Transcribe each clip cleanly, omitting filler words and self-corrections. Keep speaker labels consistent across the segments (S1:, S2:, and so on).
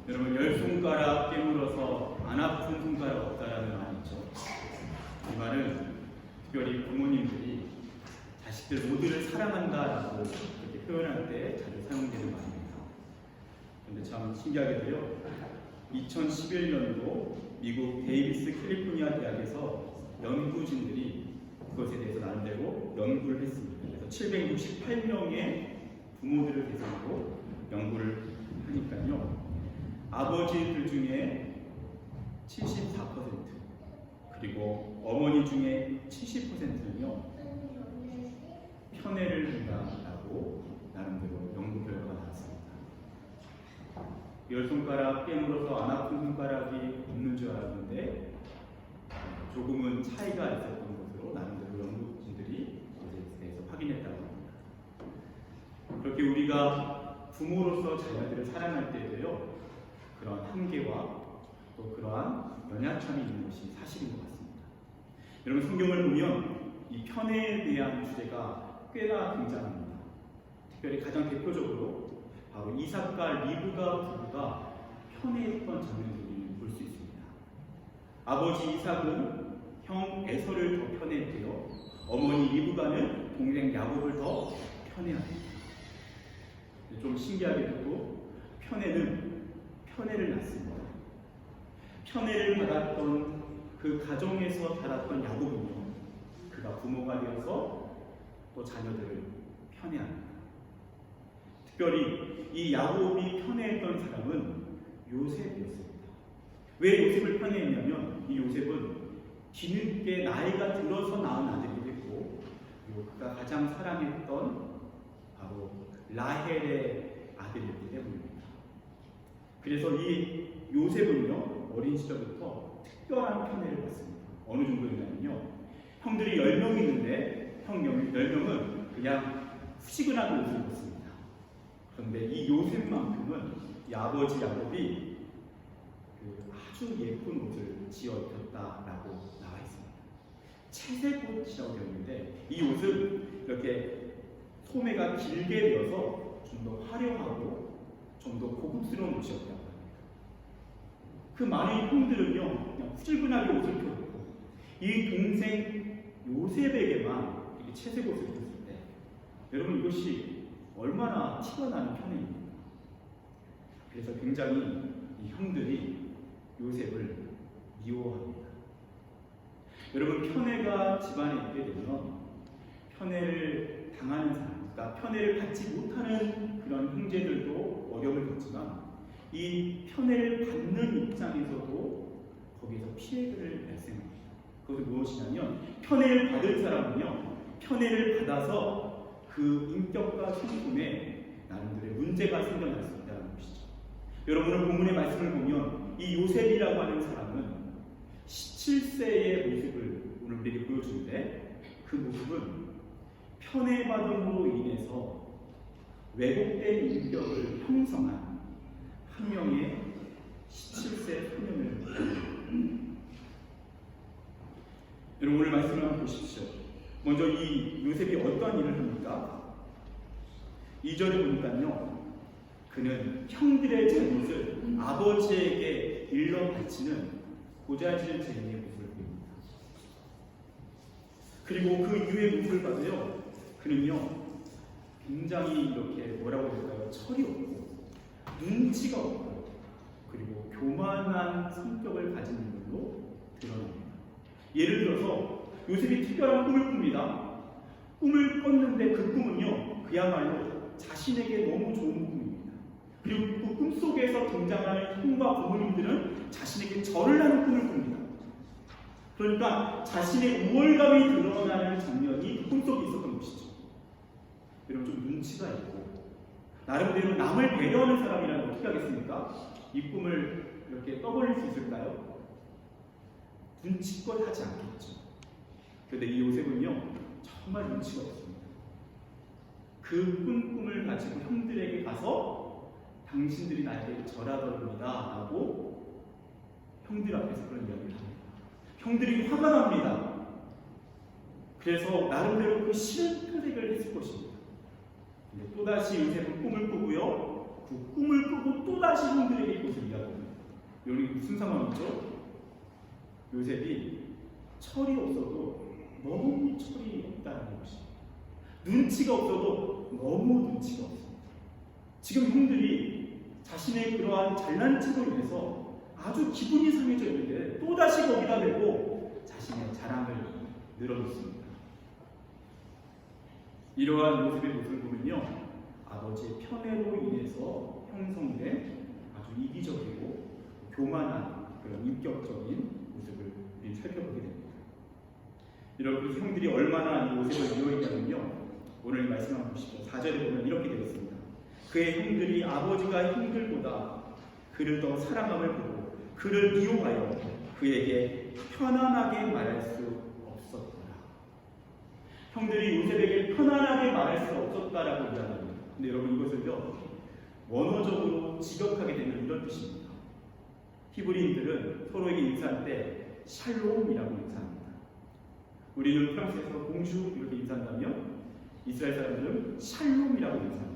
S1: 여러분, 열 손가락 깨물어서 안 아픈 손가락 없다라는 말이 있죠. 이 말은 특별히 부모님들이 자식들 모두를 사랑한다라고 이렇게 표현할 때 자주 사용되는 말입니다. 그런데 참 신기하게도요, 2011년도 미국 데이비스 캘리포니아 대학에서 연구진들이 그것에 대해서 나름대로 연구를 했습니다. 그래서 768명의 부모들을 대상으로 연구를 하니까요, 아버지들 중에 74% 그리고 어머니 중에 70%는요 편애를 한다라고 나름대로 연구 결과가 나왔습니다. 열 손가락 깨물어서 안 아픈 손가락이 없는 줄 알았는데 조금은 차이가 있었던 것으로 나름대로 연구진들이 이에 대해서 확인했다고 합니다. 그렇게 우리가 부모로서 자녀들을 사랑할 때에도요, 그런 한계와 또 그러한 연약함이 있는 것이 사실인 것 같습니다. 여러분, 성경을 보면 이 편애에 대한 주제가 꽤나 등장합니다. 특별히 가장 대표적으로 바로 이삭과 리브가 부부가 편애했던 장면을 볼 수 있습니다. 아버지 이삭은 형 에서를 더 편애했고요, 어머니 리브가는 동생 야곱을 더 편애합니다. 좀 신기하게도 편애를 낳습니다. 편애를 받았던 그 가정에서 자랐던 야곱은요, 그가 부모가 되어서 또 자녀들을 편애합니다. 특별히 이 야곱이 편애했던 사람은 요셉이었습니다. 왜 요셉을 편애했냐면 이 요셉은 뒤늦게 나이가 들어서 낳은 아들이 됐고, 그리고 그가 가장 사랑했던 바로 라헬의 아들이기 때문입니다. 그래서 이 요셉은요, 어린 시절부터 특별한 편애를 받습니다. 어느 정도냐면요, 형들이 10명 있는데 형 10명은 그냥 후지근하게 옷을 입었습니다. 그런데 이 요셉만큼은 이 아버지 야곱이 아주 예쁜 옷을 지어 입혔다라고 나와 있습니다. 채색옷이라고 되어 있는데 이 옷은 이렇게 소매가 길게 되어서 좀 더 화려하고 좀 더 고급스러운 옷이었다고 합니다. 그 많은 형들은요, 그냥 후질근하게 옷을 입혔고, 이 동생 요셉에게만 이렇게 채색 옷을 입혔을 때, 여러분, 이것이 얼마나 티가 나는 편애입니까? 그래서 굉장히 이 형들이 요셉을 미워합니다. 여러분, 편애가 집안에 있게 되면 편애를 당하는 사람, 그러니까 편애를 받지 못하는 그런 형제들도 어려움을 겪지만, 이 편애를 받는 입장에서도 거기에서 피해를 발생합니다. 그것은 무엇이냐면, 편애를 받을 사람은요, 편애를 받아서 그 인격과 성품에 나름대로의 문제가 생겨날 수 있다는 것이죠. 여러분은 본문의 말씀을 보면 이 요셉이라고 하는 사람은 17세의 모습을 오늘 우리에게 보여주는데, 그 모습은 편애받음으로 인해서 왜곡된 인격을 형성한 한 명의 17세 소년을 여러분, 오늘 말씀을 한번 보십시오. 먼저 이 요셉이 어떤 일을 합니까? 2절에 보니까요, 그는 형들의 잘못을 아버지에게 일러 바치는 고자질 쟁이의 모습을 보입니다. 그리고 그 이후의 모습을 봐도요, 그는요 굉장히 이렇게 뭐라고 할까요? 철이 없고 눈치가 없고 그리고 교만한 성격을 가진 인물로 드러납니다. 예를 들어서 요셉이 특별한 꿈을 꿉니다. 꿈을 꿨는데 그 꿈은요, 그야말로 자신에게 너무 좋은 꿈입니다. 그리고 그 꿈속에서 등장하는 형과 부모님들은 자신에게 절을 하는 꿈을 꿉니다. 그러니까 자신의 우월감이 드러나는 장면이 그 꿈속에 있었던 것이죠. 여러분, 좀 눈치가 있고 나름대로 남을 배려하는 사람이라면 어떻게 하겠습니까? 이 꿈을 이렇게 떠벌릴 수 있을까요? 눈치껏 하지 않겠죠. 그런데 이 요셉은요, 정말 눈치가 없습니다. 그 꿈을 가지고 형들에게 가서 당신들이 나에게 절하더랍니다 라고 형들 앞에서 그런 이야기를 합니다. 형들이 화가 납니다. 그래서 나름대로 그 싫은 표색을 했을 것입니다. 근데 또다시 요셉은 꿈을 꾸고요, 그 꿈을 꾸고 또다시 형들에게 이것을 이야기합니다. 여기 무슨 상황이죠? 요셉이 철이 없어도 너무 철이 없다는 것입니다. 눈치가 없어도 너무 눈치가 없습니다. 지금 형들이 자신의 그러한 잘난 척으로 인해서 아주 기분이 상해져 있는데 또다시 거기다 대고 자신의 자랑을 늘어놓습니다. 이러한 요셉의 모습을 보면요, 아버지의 편애로 인해서 형성된 아주 이기적이고 교만한 그런 인격적인 모습을 우리 살펴보게 됩니다. 여러분, 형들이 얼마나 이 요셉을 미워했냐면요, 오늘 말씀 한번 보시죠. 4절에 보면 이렇게 되어 있습니다. 그의 형들이 아버지가 형들보다 그를 더 사랑함을 보고 그를 미워하여 그에게 편안하게 말할 수 없었더라. 형들이 요셉에게 편안하게 말할 수 없었다라고 이야기합니다. 근데 여러분, 이것을요, 원어적으로 직역하게 되면 이런 뜻입니다. 히브리인들은 서로에게 인사할 때 샬롬이라고 인사합니다. 우리는 프랑스에서 봉주 이렇게 인사한다면 이스라엘 사람들은 샬롬이라고 인사합니다.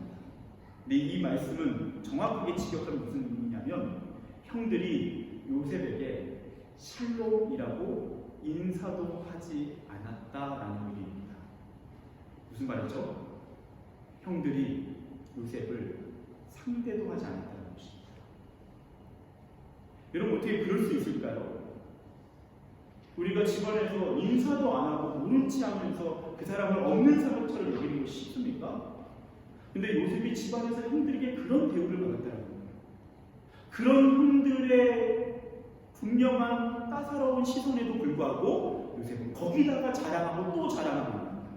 S1: 근데 이 말씀은 정확하게 직역하면 무슨 의미냐면 형들이 요셉에게 샬롬이라고 인사도 하지 않았다라는 의미입니다. 무슨 말이죠? 형들이 요셉을 상대도 하지 않았다는 것입니다. 여러분, 어떻게 그럴 수 있을까요? 우리가 집안에서 인사도 안 하고 모른 체 하면서 그 사람을 없는 사람처럼 여기는 것이 쉽습니까? 근데 요셉이 집안에서 형들에게 그런 대우를 받았다는 거예요. 그런 형들의 분명한 따사로운 시선에도 불구하고 요셉은 거기다가 자랑하고 또 자랑하고 있습니다.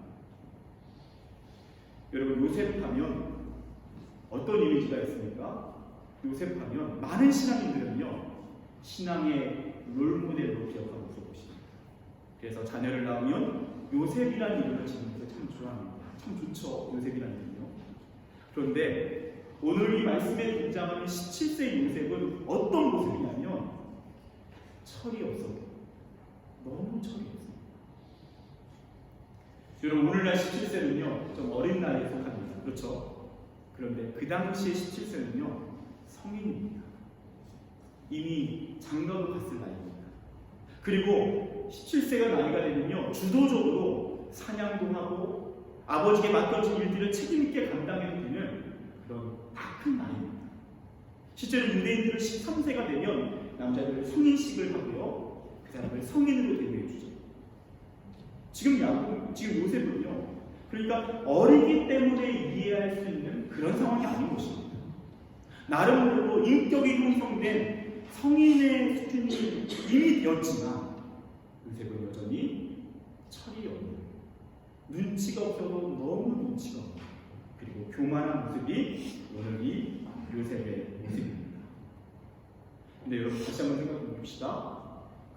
S1: 여러분, 요셉 하면 어떤 이미지가 있습니까? 요셉 하면 많은 신앙인들은요, 신앙의 롤모델로 기억하고 있을 것입니다. 그래서 자녀를 낳으면 요셉이라는 이름을 짓는 것을 참 좋아합니다. 참 좋죠, 요셉이라는 이름이요. 그런데 오늘 이 말씀에 등장하는 17세 요셉은 어떤 모습이냐면 철이 없어도 너무 철이 없습니다. 여러분, 오늘날 17세는요 좀 어린 나이에 속합니다. 그렇죠? 그런데 그 당시의 17세는요 성인입니다. 이미 장가도 갔을 나이입니다. 그리고 17세가 나이가 되면요 주도적으로 사냥도 하고 아버지에게 맡겨진 일들을 책임있게 감당해야 되는 그런 다 큰 나이입니다. 실제로 유대인들은 13세가 되면 남자들을 성인식을 하고요 그 사람을 성인으로 대우해 주죠. 지금 요셉은요 그러니까 어리기 때문에 이해할 수 있는 그런 상황이 아닌 것입니다. 나름대로 인격이 형성된 성인의 수준이 이미 되었지만 요셉은 여전히 철이 없는, 눈치가 없어도 너무 눈치가 없는, 그리고 교만한 모습이 오늘 이 요셉의 모습입니다. 근데 여러분, 다시 한번 생각해 봅시다.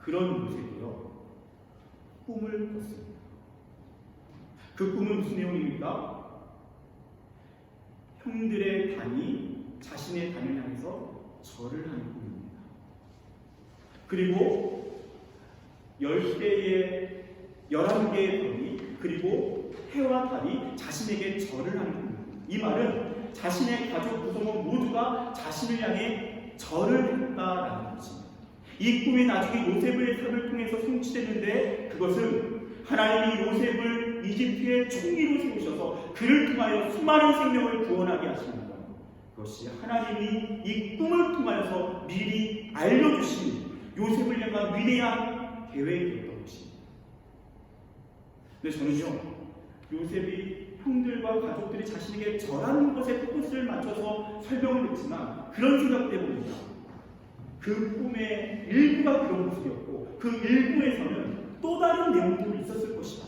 S1: 그런 요셉이요 꿈을 꿨습니다. 그 꿈은 무슨 내용입니까? 형들의 단이 자신의 단을 향해서 절을 하는 꿈입니다. 그리고 10개의 11개의 별이 그리고 해와 달이 자신에게 절을 하는 꿈입니다. 이 말은 자신의 가족 구성원 모두가 자신을 향해 절을 했다라는 것입니다. 이 꿈이 나중에 요셉의 삶을 통해서 성취되는데 그것은 하나님이 요셉을 이집트의 총리로 세우셔서 그를 통하여 수많은 생명을 구원하게 하십니다. 그것이 하나님이 이 꿈을 통하여서 미리 알려주신 요셉을 향한 위대한 계획이었던 것입니다. 근데 저는요 요셉이 형들과 가족들이 자신에게 절하는 것에 포커스를 맞춰서 설명을 했지만 그런 생각 때문입니다. 그 꿈의 일부가 그런 모습이었고 그 일부에서는 또 다른 내용도 있었을 것이다.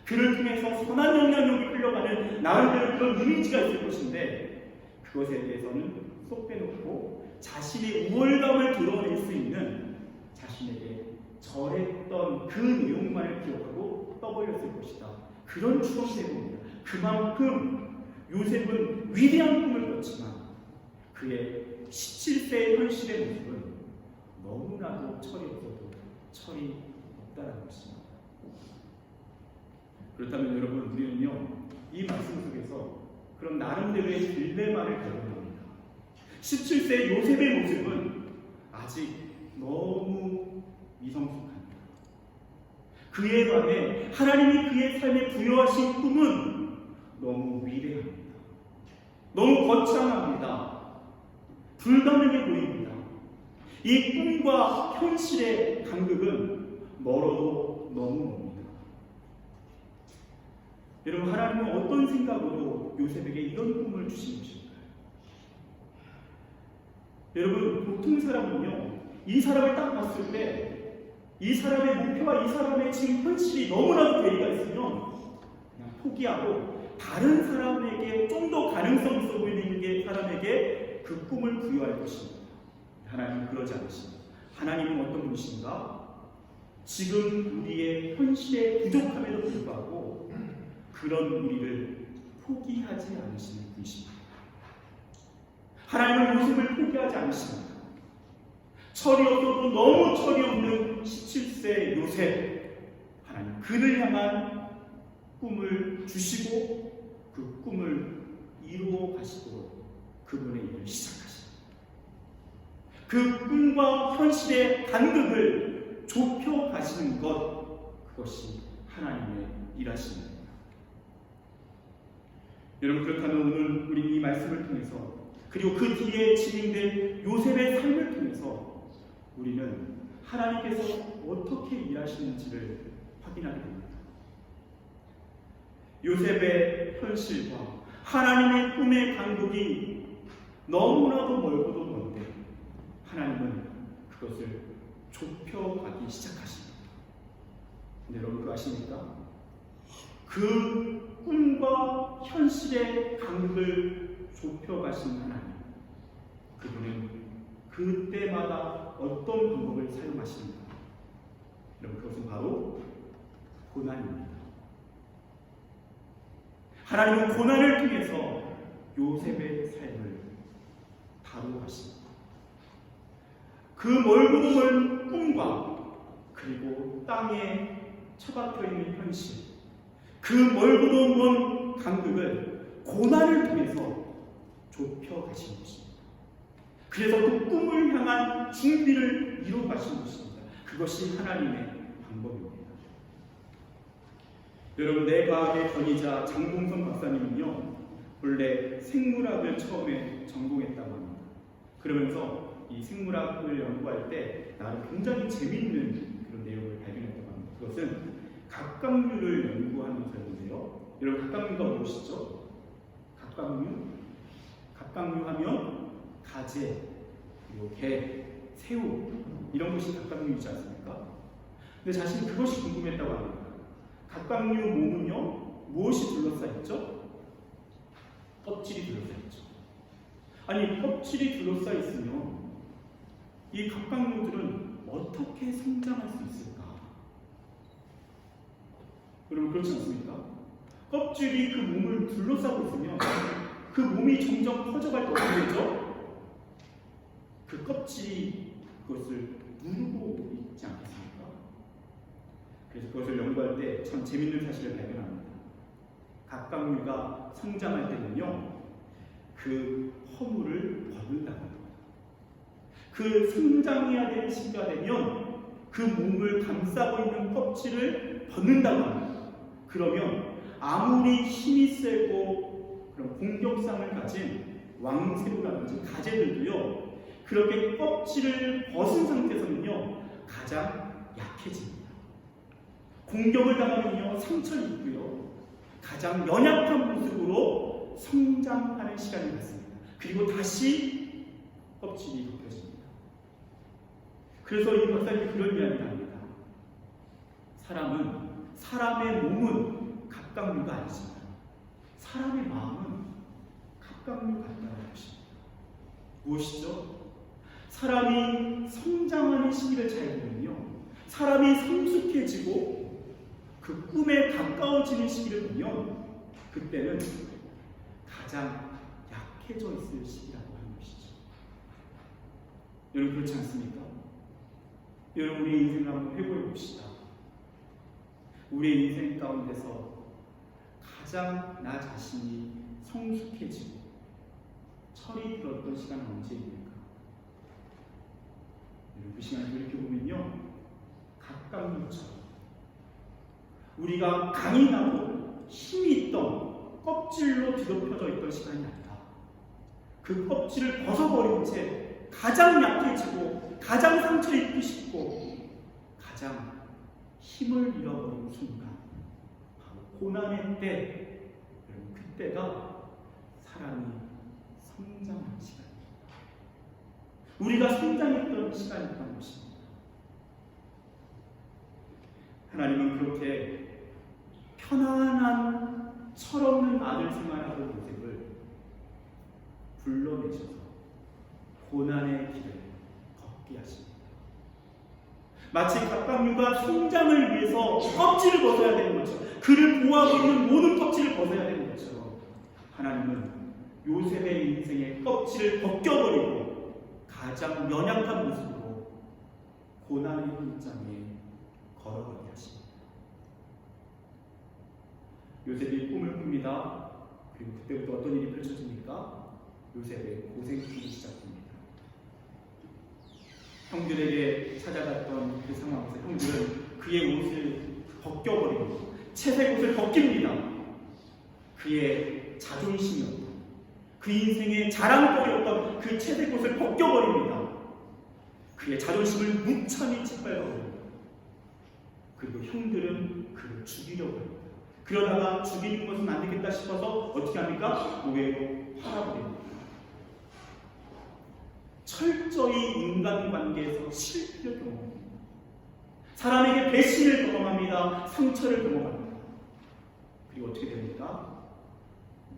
S1: 그를 통해서 선한 영향력이 흘러가는 나름대로 그런 이미지가 있을 것인데 그것에 대해서는 쏙 빼놓고 자신의 우월감을 드러낼 수 있는 자신에게 절했던 그 내용만을 기억하고 떠벌렸을 것이다. 그런 추론대로입니다. 그만큼 요셉은 위대한 꿈을 꿨지만 그의 17세의 현실의 모습은 너무나도 철이 없어도 철이 없다는 것입니다. 그렇다면 여러분, 우리는요 이 말씀 속에서 그런 나름대로의 딜레마를 겪는 17세 요셉의 모습은 아직 너무 미성숙합니다. 그의 밤에 하나님이 그의 삶에 부여하신 꿈은 너무 위대합니다. 너무 거창합니다. 불가능해 보입니다. 이 꿈과 현실의 간극은 멀어도 너무 멉니다. 여러분, 하나님은 어떤 생각으로 요셉에게 이런 꿈을 주신 것일까요? 여러분, 보통 사람은요, 이 사람을 딱 봤을 때 이 사람의 목표와 이 사람의 지금 현실이 너무나도 괴리가 있으면 그냥 포기하고 다른 사람에게 좀 더 가능성 있어 보이는 게 사람에게 그 꿈을 부여할 것입니다. 하나님은 그러지 않으십니다. 하나님은 어떤 분이신가? 지금 우리의 현실에 부족함에도 불구하고 그런 우리를 포기하지 않으시는 분이십니다. 하나님은 요셉을 포기하지 않으십니다. 철이 없어도 너무 철이 없는 17세 요셉, 하나님 그를 향한 꿈을 주시고 그 꿈을 이루어 가시도록 그분의 일을 시작하십니다. 그 꿈과 현실의 간극을 좁혀 가시는 것, 그것이 하나님의 일하시는 겁니다. 여러분, 그렇다면 오늘 우리 이 말씀을 통해서, 그리고 그 뒤에 진행된 요셉의 삶을 통해서 우리는 하나님께서 어떻게 일하시는지를 확인하게 됩니다. 요셉의 현실과 하나님의 꿈의 간극이 너무나도 멀고도 먼데 하나님은 그것을 좁혀가기 시작하십니다. 근데 여러분, 그거 아십니까? 그 꿈과 현실의 간극을 좁혀가신 하나님, 그분은 그때마다 어떤 방법을 사용하십니까? 여러분, 그것은 바로 고난입니다. 하나님은 고난을 통해서 요셉의 삶을 다루어가십니다. 그 멀고도 먼 꿈과 그리고 땅에 처박혀 있는 현실, 그 멀고도 먼 간극을 고난을 통해서 좁혀가신 것입니다. 그래서 그 꿈을 향한 준비를 이루어 가신 것입니다. 그것이 하나님의 방법입니다. 여러분, 내 과학의 권위자 장봉선 박사님은요, 원래 생물학을 처음에 전공했다고 합니다. 그러면서 이 생물학을 연구할 때 나름 굉장히 재미있는 그런 내용을 발견했다고 합니다. 그것은 갑각류를 연구하면서였는데요. 여러분, 갑각류가 무엇이죠? 갑각류 하면 가재, 그리고 개, 새우, 이런 것이 갑각류이지 않습니까? 근데 자신이 그것이 궁금했다고 합니다. 갑각류 몸은요, 무엇이 둘러싸였죠? 껍질이 둘러싸였죠. 아니, 껍질이 둘러싸여 있으면 이 갑각류들은 어떻게 성장할 수 있을까? 여러분, 그렇지 않습니까? 껍질이 그 몸을 둘러싸고 있으면 그 몸이 점점 커져갈 때 어떻게 되죠? 그 껍질이 그것을 누르고 있지 않겠습니까? 그래서 그것을 연구할 때 참 재밌는 사실을 발견합니다. 갑각류가 성장할 때는요, 그 허물을 벗는다고 합니다. 그 성장해야 되는 시기가 되면 그 몸을 감싸고 있는 껍질을 벗는다고 합니다. 그러면 아무리 힘이 세고 그런 공격성을 가진 왕새우라든지 가재들도요, 그렇게 껍질을 벗은 상태에서는요, 가장 약해집니다. 공격을 당하면요, 상처를 입고요, 가장 연약한 모습으로 성장하는 시간이 갖습니다. 그리고 다시 껍질이 벗겨집니다. 그래서 이 박사님이 그런 이야기를 합니다. 사람의 몸은 갑각류가 아니지만 사람의 마음은 갑각류 같다는 것입니다. 무엇이죠? 사람이 성장하는 시기를 잘 보면요, 사람이 성숙해지고 그 꿈에 가까워지는 시기를 보면 그때는 가장 약해져 있을 시기라고 하는 것이죠. 여러분, 그렇지 않습니까? 여러분, 우리의 인생을 한번 회고해 봅시다. 우리의 인생 가운데서 가장 나 자신이 성숙해지고 철이 들었던 시간은 언제입니까? 그 시간을 돌이켜보면요, 갑각류처럼 우리가 강인하고 힘이 있던 껍질로 뒤덮여져 있던 시간이 아니라 그 껍질을 벗어버린 채 가장 약해지고 가장 상처를 입기 쉽고 가장 힘을 잃어버린 순간, 바로 고난의 때, 여러분, 그때가 사람이 성장하는 시간입니다. 우리가 성장했던 시간이었던 것입니다. 하나님은 그렇게 편안한 철없는 아들 생활하던 요셉을 불러내셔서 고난의 길을 걷게 하십니다. 마치 갑각류가 성장을 위해서 껍질을 벗어야 되는 것처럼, 그를 보호하고 있는 모든 껍질을 벗어야 되는 것처럼, 하나님은 요셉의 인생의 껍질을 벗겨버리고 가장 연약한 모습으로 고난의 현장에 걸어가게 하십니다. 요셉이 꿈을 꿉니다. 그리고 그때부터 어떤 일이 펼쳐집니까? 요셉의 고생길이 시작됩니다. 형들에게 찾아갔던 그 상황에서 형들은 그의 옷을 벗겨버리고 채색 옷을 벗깁니다. 그의 자존심이었던, 그 인생의 자랑거리였던 그 채색 옷을 벗겨버립니다. 그의 자존심을 무참히 짓밟아버립니다. 그리고 형들은 그를 죽이려고 합니다. 그러다가 죽이는 것은 안 되겠다 싶어서 어떻게 합니까? 노예로 팔아버립니다. 철저히 인간관계에서 실패를 경험합니다. 사람에게 배신을 경험합니다. 상처를 경험합니다. 그리고 어떻게 됩니까?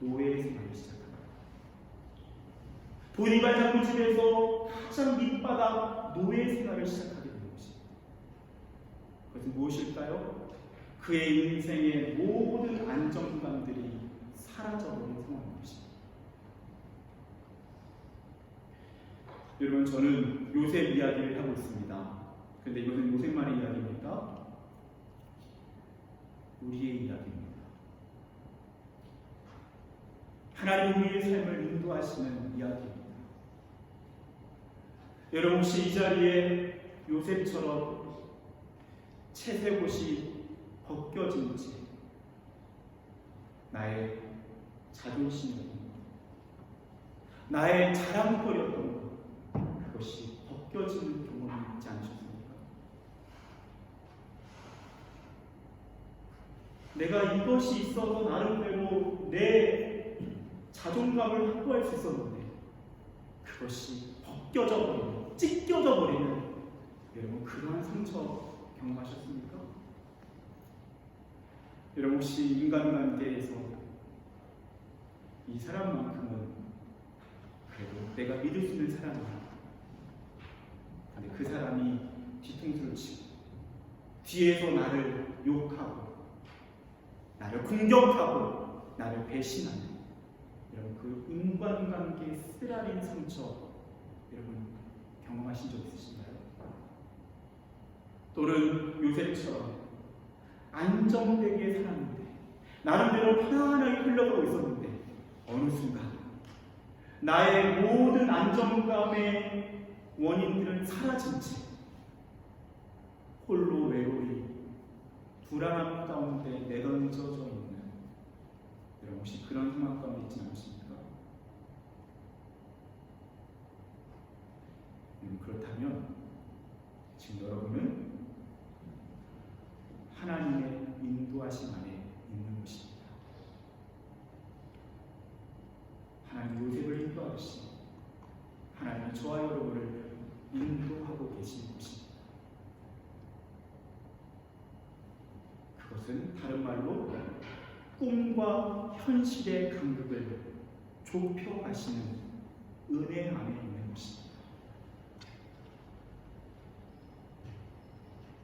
S1: 노예의 생활을 시작합니다. 보디발 장군집에서 가장 밑바닥 노예 생활을 시작하게 되는 것입니다. 그것은 무엇일까요? 그의 인생의 모든 안정감들이 사라져버린 상황인 것입니다. 여러분, 저는 요셉 이야기를 하고 있습니다. 그런데 이것은 요셉만의 이야기입니까? 우리의 이야기입니다. 하나님 우리의 삶을 인도하시는 이야기입니다. 여러분, 혹시 이 자리에 요셉처럼 채색옷이 벗겨진 채 나의 자존심이었던 것, 나의 자랑거리였던 것, 그것이 벗겨지는 경험이 있지 않으셨습니까? 내가 이것이 있어서 나름대로 내 자존감을 확보할 수 있었는데 그것이 벗겨져 버리는, 찢겨져 버리는, 여러분, 그러한 상처 경험하셨습니까? 여러분, 혹시 인간관계에서 이 사람만큼은 그래도 내가 믿을 수 있는 사람이야, 근데 그 사람이 뒤통수를 치고 뒤에서 나를 욕하고 나를 공격하고 나를 배신하는, 여러분, 그 인간관계의 쓰라린 상처, 여러분 경험하신 적 있으신가요? 또는 요셉처럼 안정되게 살았는데, 나름대로 편안하게 흘러가고 있었는데 어느 순간 나의 모든 안정감의 원인들은 사라진 채 홀로 외로이 불안함 가운데 내던져져 있는, 여러분 혹시 그런 상황 가운데 있지 않으십니까? 그렇다면 지금 여러분은 하나님의 인도하심 안에 있는 것입니다. 하나님 요셉을 인도하듯이 하나님은 저와 여러분을 인도하고 계신 것입니다. 그것은 다른 말로 꿈과 현실의 간극을 좁혀가시는 은혜 안에 있는 것입니다.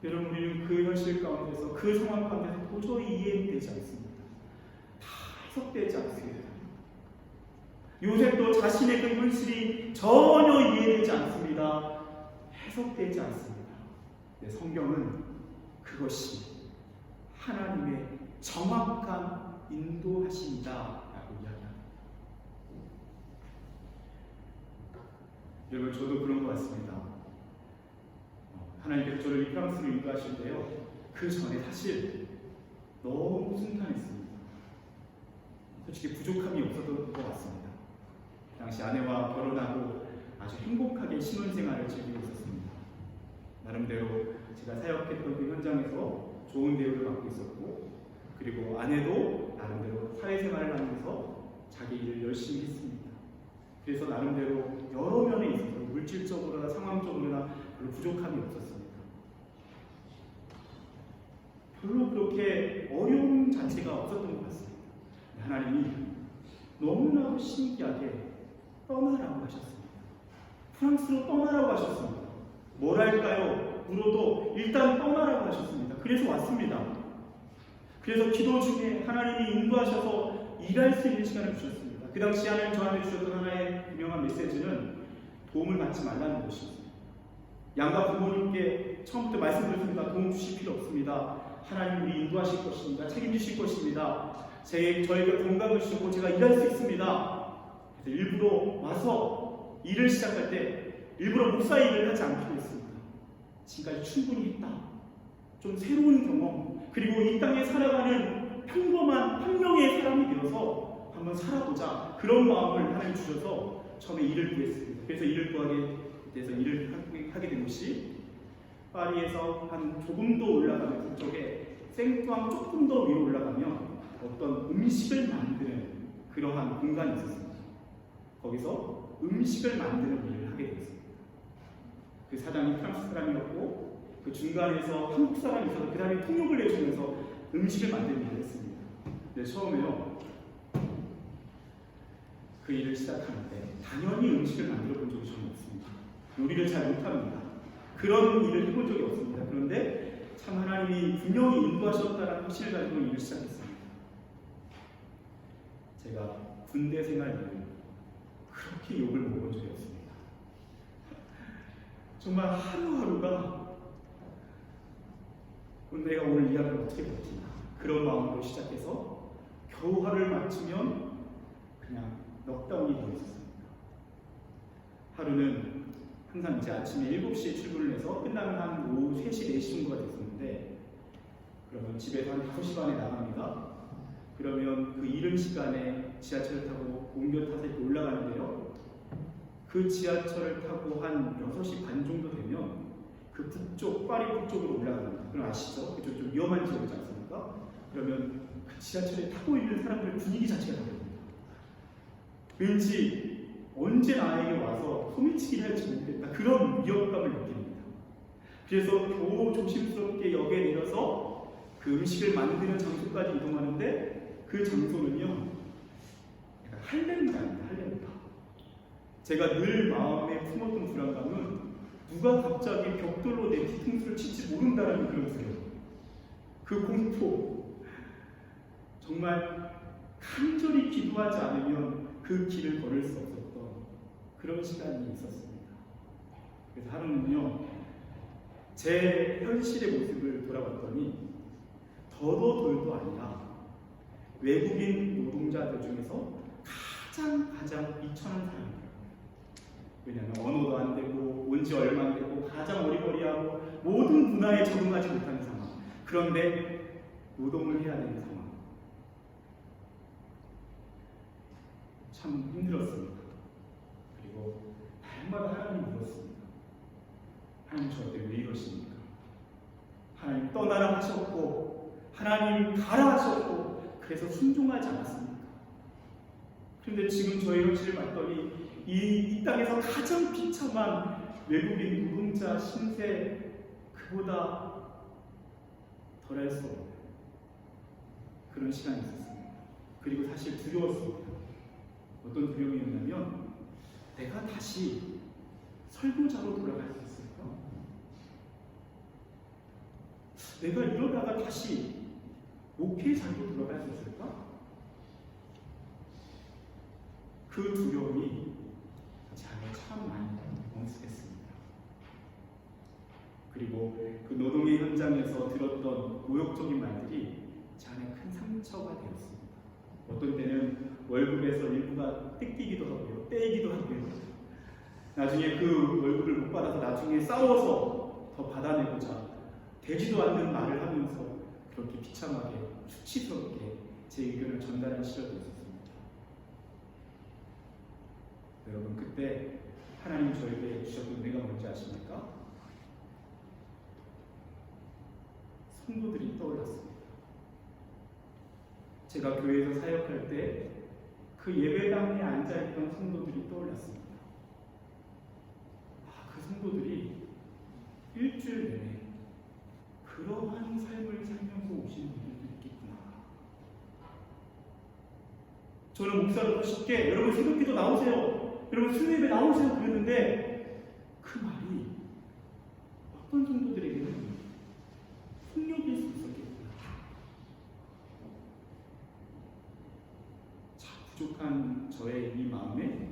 S1: 여러분, 우리는 그 현실 가운데서, 그 상황 가운데서 도저히 이해되지 않습니다. 다 해석되지 않습니다. 요셉도 자신의 그 현실이 전혀 이해되지 않습니다. 해석되지 않습니다. 근데 성경은 그것이 하나님의 정확한 인도하심이다 라고 이야기합니다. 여러분, 저도 그런 것 같습니다. 하나님께서 저를 이 프랑스로 인도하실 때요, 그 전에 사실 너무 순탄했습니다. 솔직히 부족함이 없었던 것 같습니다. 당시 아내와 결혼하고 아주 행복하게 신혼생활을 즐기고 있었습니다. 나름대로 제가 사역했던 그 현장에서 좋은 대우를 받고 있었고, 그리고 아내도 나름대로 사회생활을 하면서 자기 일을 열심히 했습니다. 그래서 나름대로 여러 면에 있어서 물질적으로나 상황적으로나 별로 부족함이 없었습니다. 별로 그렇게 어려움 자체가 없었던 것 같습니다. 하나님이 너무나도 신기하게 떠나라고 하셨습니다. 프랑스로 떠나라고 하셨습니다. 뭐랄까요? 물어도 일단 떠나라고 하셨습니다. 그래서 왔습니다. 그래서 기도 중에 하나님이 인도하셔서 일할 수 있는 시간을 주셨습니다. 그 당시 하나님 저한테 주셨던 하나의 유명한 메시지는 도움을 받지 말라는 것이었습니다. 양가 부모님께 처음부터 말씀드렸습니다. 도움 주실 필요 없습니다. 하나님 우리 인도하실 것입니다. 책임지실 것입니다. 저에게 건강을 주셨고 제가 일할 수 있습니다. 그래서 일부러 와서 일을 시작할 때 일부러 목사 일을 하지 않기로 했습니다. 지금까지 충분히 했다. 좀 새로운 경험, 그리고 이 땅에 살아가는 평범한 한 명의 사람이 되어서 한번 살아보자. 그런 마음을 하나님 주셔서 처음에 일을 구했습니다. 그래서 일을 구하게 돼서 일을 하게 된 곳이 파리에서 한 조금 더 올라가면 북쪽에 생투앙 조금 더 위로 올라가면 어떤 음식을 만드는 그러한 공간이 있었습니다. 거기서 음식을 만드는 일을 하게 되었습니다. 그 사장이 프랑스 사람이었고 그 중간에서 한국 사람이 있어서 그 사람이 통역을 해주면서 음식을 만드는 일을 했습니다. 근데 처음에요, 그 일을 시작하는데 당연히 음식을 만들어 본 적이 저는 없습니다. 요리를 잘 못합니다. 그런 일을 해본 적이 없습니다. 그런데 참 하나님이 분명히 인도하셨다는 확신을 가지고 일을 시작했습니다. 제가 군대 생활을 그렇게 욕을 먹은 적이 없습니다. 정말 하루하루가 내가 오늘 이 하루를 어떻게 버티나 그런 마음으로 시작해서 겨우 하루를 마치면 그냥 넉다운이 되어 있었습니다. 하루는 항상 이제 아침에 7시에 출근을 해서 끝나면 한 오후 3시, 4시 정도가 됐었는데 그러면 집에서 한 5시 반에 나갑니다. 그러면 그 이른 시간에 지하철을 타고 옮겨 타서 이렇게 올라가는데요. 그 지하철을 타고 한 6시 반 정도 되면 그 북쪽, 파리 북쪽으로 올라갑니다. 그럼 아시죠? 그쪽 좀 위험한 지역이지 않습니까? 그러면 그 지하철에 타고 있는 사람들 분위기 자체가 다릅니다. 왠지 언제 나에게 와서 소매치기를 할지 모르겠다. 그런 위협감을 느낍니다. 그래서 겨우 조심스럽게 역에 내려서 그 음식을 만드는 장소까지 이동하는데 그 장소는요, 할렘가입니다. 할렘가. 제가 늘 마음에 품었던 불안감은 누가 갑자기 벽돌로 내 뒤통수를 칠지 모른다는 그런 두려움. 그 공포. 정말 간절히 기도하지 않으면 그 길을 걸을 수 없었던 그런 시간이 있었습니다. 그래서 하루는요, 제 현실의 모습을 돌아봤더니 더도 덜도 아니라 외국인 노동자들 중에서 가장 비천한 사람이에요. 왜냐하면 언어도 안 되고 온 지 얼마 안 되고 가장 어리버리하고 모든 문화에 적응하지 못하는 상황. 그런데 노동을 해야 되는 상황. 참 힘들었습니다. 그리고 날마다 하나님 물었습니다. 하나님 저한테 왜 이러십니까? 하나님 떠나라 하셨고 하나님 가라 하셨고 그래서 순종하지 않았습니까? 그런데 지금 저의 현실을 봤더니 이 땅에서 가장 비참한 외국인 노동자 신세 그보다 덜할 수 없는 그런 시간이 있었습니다. 그리고 사실 두려웠습니다. 어떤 두려움이었냐면 내가 다시 설교자로 돌아갈 수 있을까? 내가 이러다가 다시 목회자로 돌아갈 수 있을까? 그 두려움이 제 안에 참 많이 엄습했습니다. 그리고 그 노동의 현장에서 들었던 모욕적인 말들이 제 안에 큰 상처가 되었습니다. 어떤 때는 월급에서 일부가 뜯기기도 하고요, 떼이기도 하고요. 나중에 그 월급을 못 받아서 나중에 싸워서 더 받아내고자 되지도 않는 말을 하면서 그렇게 비참하게 수치스럽게 제 의견을 전달한 시절도 있었습니다. 여러분, 그때 하나님 저에게 주셨던 은혜가 뭔지 아십니까? 성도들이 떠올랐습니다. 제가 교회에서 사역할 때 그 예배당에 앉아있던 성도들이 떠올랐습니다. 그 성도들이 일주일 내내 그러한 삶을 살면서 오신 분들도 있겠구나. 저는 목사로서 쉽게 여러분 새벽기도 나오세요, 여러분 수요예배 나오세요 그랬는데 그 말이 어떤 성도들에게는 폭력일 수 있었겠구나. 부족한 저의 이 마음에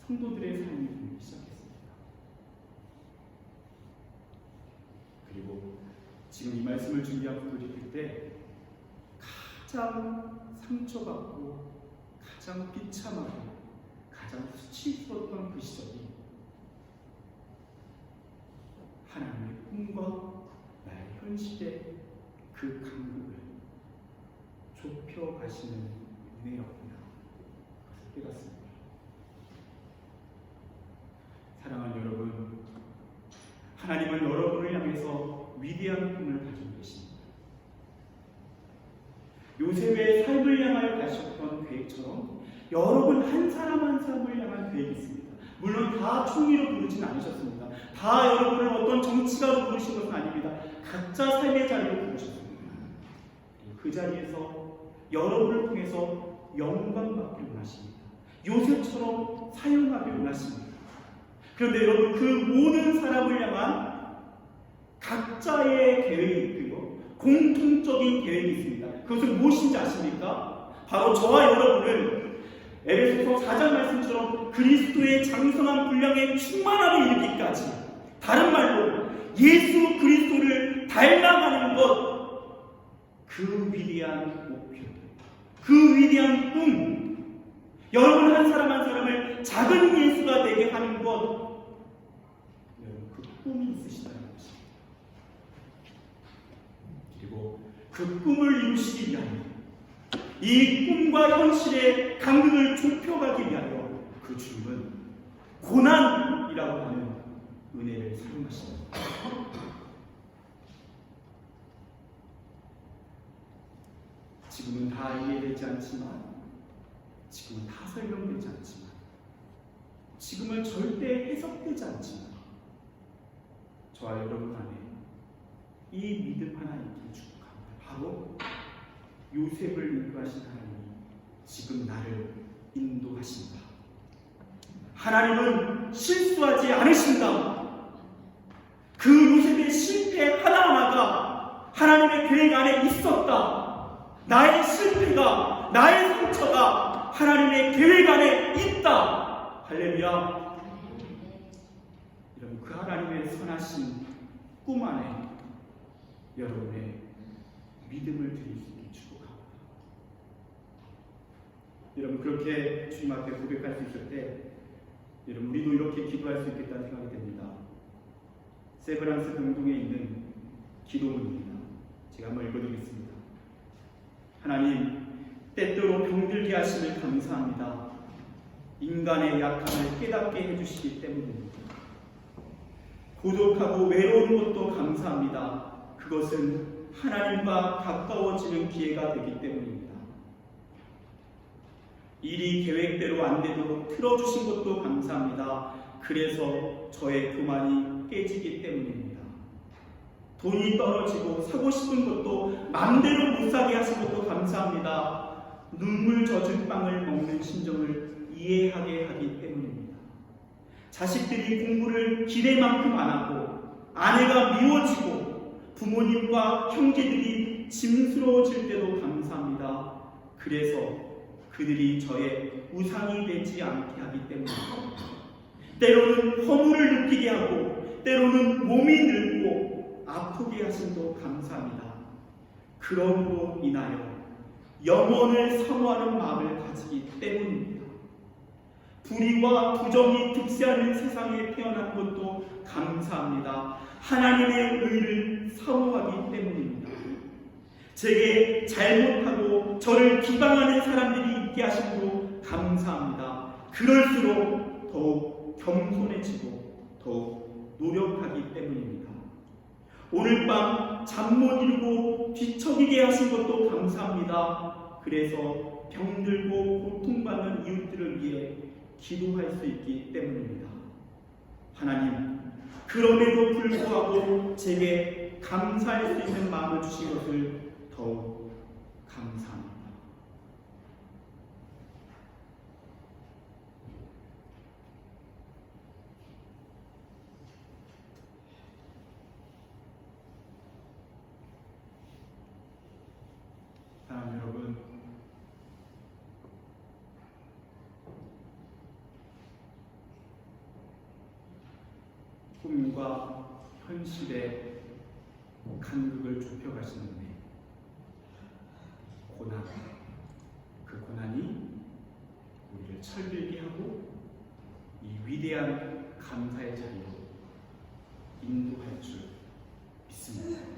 S1: 성도들의 삶이 보이기 시작했습니다. 그리고 지금 이 말씀을 준비하고 돌이킬 때 가장 상처받고 가장 비참하고 가장 수치스러웠던 그 시절이 하나님의 꿈과 나의 현실의 그 간극을 좁혀 가시는 은혜였구나. 그것을 깨닫습니다. 사랑하는 여러분, 하나님은 여러분을 향해서 위대한 꿈을 가지고 계십니다. 요셉의 삶을 향하여 가셨던 계획처럼 여러분 한 사람 한 사람을 향한 계획이 있습니다. 물론 다 총리로 부르진 않으셨습니다. 다 여러분을 어떤 정치가로 부르신 것은 아닙니다. 각자 삶의 자리로 부르셨습니다. 그 자리에서 여러분을 통해서 영광받기를 원하십니다. 요셉처럼 사용하기를 원하십니다. 그런데 여러분, 그 모든 사람을 향한 각자의 계획이 있고 공통적인 계획이 있습니다. 그것은 무엇인지 아십니까? 바로 저와 여러분을 에베소서 4장 말씀처럼 그리스도의 장성한 분량에 충만함에 이르기까지, 다른 말로 예수 그리스도를 닮아가는 것, 그 위대한 목표, 그 위대한 꿈, 여러분 한 사람 한 사람을 작은 예수가 되게 하는 것, 여러분 그 꿈이 있으시다는 것입니다. 그리고 그 꿈을 이루시기 위하여, 이 꿈과 현실의 간극을 좁혀가기 위하여 그 주님은 고난이라고 하는 은혜를 사용하십니다. 지금은 다 이해되지 않지만, 지금은 다 설명되지 않지만, 지금은 절대 해석되지 않지만, 저와 여러분 안에 이 믿음 하나 있기를 축복합니다. 바로 요셉을 인도하신 하나님이 지금 나를 인도하신다. 하나님은 실수하지 않으신다. 그 요셉의 실패 하나하나가 하나님의 계획 안에 있었다. 나의 실패가, 나의 상처가 하나님의 계획 안에 있다. 할렐루야. 여러분, 그 하나님의 선하신 꿈 안에 여러분의 믿음을 드릴 수 있게 축복합니다. 여러분, 그렇게 주님 앞에 고백할 수 있을 때 여러분, 우리도 이렇게 기도할 수 있겠다는 생각이 듭니다. 세브란스 병동에 있는 기도문입니다. 제가 한번 읽어드리겠습니다. 하나님, 때때로 병들게 하심을 감사합니다. 인간의 약함을 깨닫게 해주시기 때문입니다. 고독하고 외로운 것도 감사합니다. 그것은 하나님과 가까워지는 기회가 되기 때문입니다. 일이 계획대로 안 되도록 틀어주신 것도 감사합니다. 그래서 저의 교만이 깨지기 때문입니다. 돈이 떨어지고 사고 싶은 것도 마음대로 못 사게 하신 것도 감사합니다. 눈물 젖은 빵을 먹는 심정을 이해하게 하기 때문입니다. 자식들이 공부를 기대만큼 안 하고 아내가 미워지고 부모님과 형제들이 짐스러워질 때도 감사합니다. 그래서 그들이 저의 우상이 되지 않게 하기 때문입니다. 때로는 허물을 느끼게 하고 때로는 몸이 늙고 아프게 하심도 감사합니다. 그러므로 인하여 영원을 사모하는 마음을 가지기 때문입니다. 불의와 부정이 득세하는 세상에 태어난 것도 감사합니다. 하나님의 의를 사모하기 때문입니다. 제게 잘못하고 저를 비방하는 사람들이 있게 하심으로 감사합니다. 그럴수록 더욱 겸손해지고 더욱 노력하기 때문입니다. 오늘 밤 잠 못 이루고 뒤척이게 하신 것도 감사합니다. 그래서 병들고 고통받는 이웃들을 위해 기도할 수 있기 때문입니다. 하나님, 그럼에도 불구하고 제게 감사할 수 있는 마음을 주신 것을 더욱 감사합니다. 사랑하는 여러분, 꿈과 현실의 간극을 좁혀가시는데 고난, 그 고난이 우리를 철들게 하고 이 위대한 감사의 자리로 인도할 줄 믿습니다.